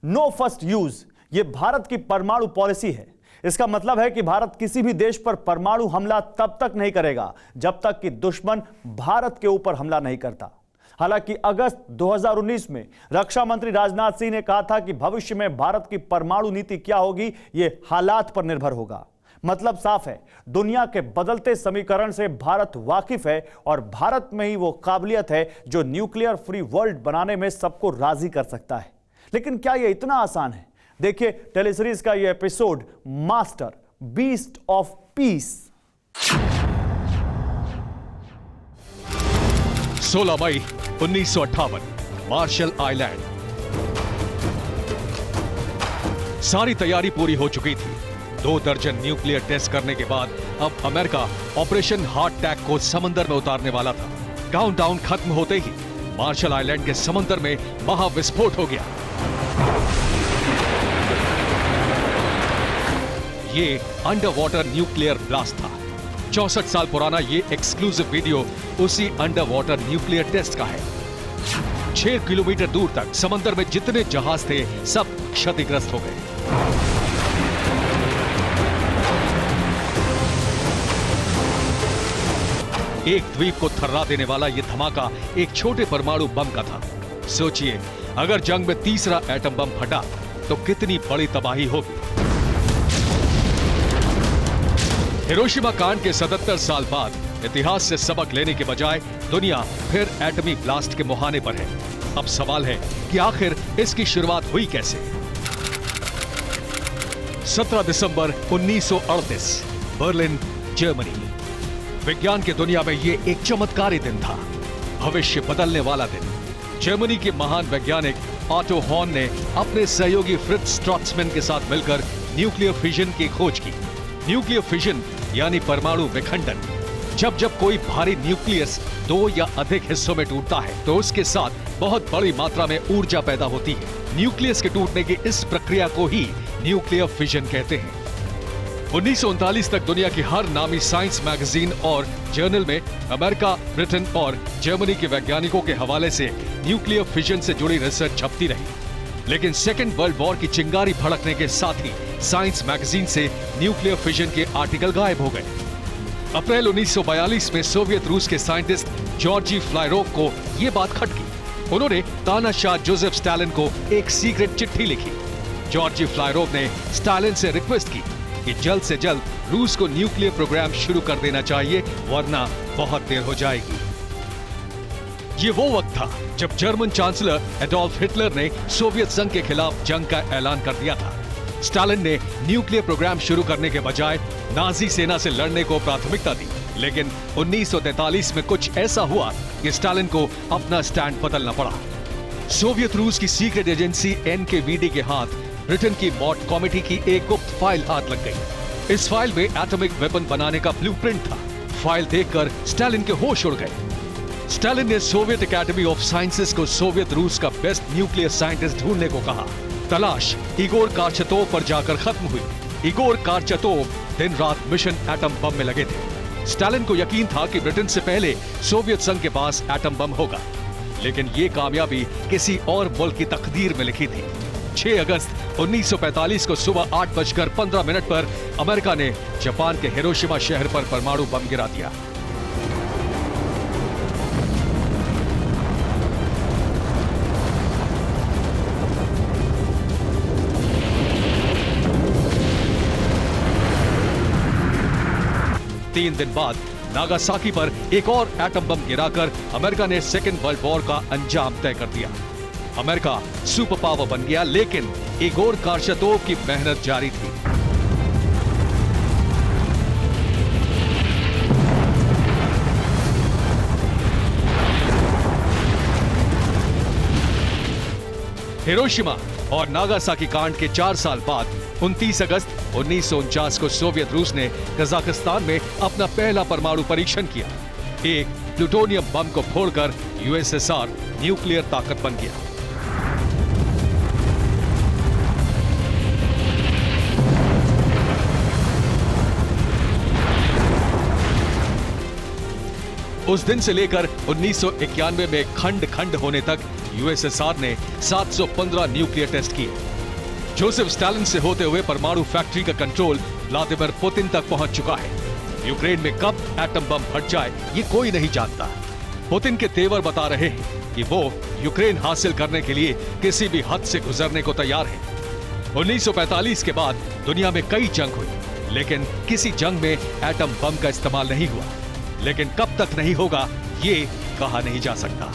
No first use ये भारत की परमाणु पॉलिसी है। इसका मतलब है कि भारत किसी भी देश पर परमाणु हमला तब तक नहीं करेगा जब तक कि दुश्मन भारत के ऊपर हमला नहीं करता। हालांकि अगस्त 2019 में रक्षा मंत्री राजनाथ सिंह ने कहा था कि भविष्य में भारत की परमाणु नीति क्या होगी यह हालात पर निर्भर होगा। मतलब साफ है, दुनिया के बदलते समीकरण से भारत वाकिफ है और भारत में ही वो काबिलियत है जो न्यूक्लियर फ्री वर्ल्ड बनाने में सबको राजी कर सकता है। लेकिन क्या यह इतना आसान है? देखिए टेलीसीरीज का यह episode master beast of peace. 16 मई 1958 मार्शल आइलैंड। सारी तैयारी पूरी हो चुकी थी। 2 दर्जन न्यूक्लियर टेस्ट करने के बाद अब अमेरिका ऑपरेशन हार्ट टैग को समंदर में उतारने वाला था। काउंटडाउन खत्म होते ही मार्शल आइलैंड के समंदर में महाविस्फोट हो गया। ये अंडर वाटर न्यूक्लियर ब्लास्ट था। 64 साल पुराना ये एक्सक्लूसिव वीडियो उसी अंडर वाटर न्यूक्लियर टेस्ट का है। 6 किलोमीटर दूर तक समंदर में जितने जहाज थे सब क्षतिग्रस्त हो गए। एक द्वीप को थर्रा देने वाला यह धमाका एक छोटे परमाणु बम का था। सोचिए, अगर जंग में तीसरा एटम बम फटा तो कितनी बड़ी तबाही होगी। हिरोशिमा कांड के 77 साल बाद इतिहास से सबक लेने के बजाय दुनिया फिर एटमी ब्लास्ट के मुहाने पर है। अब सवाल है कि आखिर इसकी शुरुआत हुई कैसे? 17 दिसंबर 1938 बर्लिन, जर्मनी। विज्ञान की दुनिया में यह एक चमत्कारी दिन था, भविष्य बदलने वाला दिन। जर्मनी के महान वैज्ञानिक ऑटो हॉर्न ने अपने सहयोगी फ्रिट्ज स्ट्रॉट्समैन के साथ मिलकर न्यूक्लियर फिजन की खोज की। न्यूक्लियर फिजन यानी परमाणु विखंडन। जब जब कोई भारी न्यूक्लियस 2 या अधिक हिस्सों में टूटता है तो उसके साथ बहुत बड़ी मात्रा में ऊर्जा पैदा होती है। न्यूक्लियस के टूटने की इस प्रक्रिया को ही न्यूक्लियर फिजन कहते हैं। 1939 तक दुनिया की हर नामी साइंस मैगजीन और जर्नल में अमेरिका, ब्रिटेन और जर्मनी के वैज्ञानिकों के हवाले से न्यूक्लियर फिजन से जुड़ी रिसर्च छपती रही। लेकिन सेकेंड वर्ल्ड वॉर की चिंगारी भड़कने के साथ ही साइंस मैगजीन से न्यूक्लियर फिजन के आर्टिकल गायब हो गए। अप्रैल 1942 में सोवियत रूस के साइंटिस्ट जॉर्जी फ्लायरोव को यह बात खटकी। उन्होंने तानाशाह जोसेफ स्टालिन को एक सीक्रेट चिट्ठी लिखी। जॉर्जी फ्लायरोव ने स्टालिन से रिक्वेस्ट की कि जल्द से जल्द रूस को न्यूक्लियर प्रोग्राम शुरू कर देना चाहिए, वरना बहुत देर हो जाएगी। ये वो वक्त था जब जर्मन चांसलर एडोल्फ हिटलर ने सोवियत संघ के खिलाफ जंग का ऐलान कर दिया था। स्टालिन ने न्यूक्लियर प्रोग्राम शुरू करने के बजाय नाजी सेना से लड़ने को प्राथमिकता दी। लेकिन 1943 में कुछ ऐसा हुआ कि स्टालिन को अपना स्टैंड बदलना पड़ा। सोवियत रूस की सीक्रेट एजेंसी एनकेवीडी के हाथ ब्रिटेन की मॉट कमेटी की एक गुप्त फाइल हाथ लग गई। इस फाइल में एटॉमिक वेपन बनाने का ब्लूप्रिंट था। फाइल देखकर स्टालिन के होश उड़ गए। स्टालिन ने सोवियत एकेडमी ऑफ साइंसेस को सोवियत रूस का बेस्ट न्यूक्लियर साइंटिस्ट ढूंढने को कहा। तलाश इगोर कारचतोव पर जाकर खत्म हुई। इगोर कारचतोव दिन रात मिशन एटम बम में लगे थे। स्टालिन को यकीन था कि ब्रिटेन से पहले सोवियत संघ के पास एटम बम होगा, लेकिन यह कामयाबी किसी और मुल्क की तकदीर में लिखी थी। 6 अगस्त 1945 को सुबह 8:15 पर अमेरिका ने जापान के हिरोशिमा शहर पर परमाणु बम गिरा दिया। तीन दिन बाद नागासाकी पर एक और एटम बम गिराकर अमेरिका ने सेकेंड वर्ल्ड वॉर का अंजाम तय कर दिया। अमेरिका सुपर पावर बन गया, लेकिन इगोर कारचतोव की मेहनत जारी थी। हिरोशिमा और नागासाकी कांड के 4 साल बाद 29 अगस्त 1949 को सोवियत रूस ने कजाकिस्तान में अपना पहला परमाणु परीक्षण किया। एक प्लूटोनियम बम को फोड़कर यूएसएसआर न्यूक्लियर ताकत बन गया। उस दिन से लेकर 1991 में खंड खंड होने तक यूएसएसआर ने 715 न्यूक्लियर टेस्ट किए। जोसेफ स्टालिन से होते हुए परमाणु फैक्ट्री का कंट्रोल व्लादिमीर पुतिन तक पहुंच चुका है। यूक्रेन में कब एटम बम फट जाए ये कोई नहीं जानता। पुतिन के तेवर बता रहे हैं कि वो यूक्रेन हासिल करने के लिए किसी भी हद से गुजरने को तैयार है। 1945 के बाद दुनिया में कई जंग हुई, लेकिन किसी जंग में एटम बम का इस्तेमाल नहीं हुआ। लेकिन कब तक नहीं होगा ये कहा नहीं जा सकता।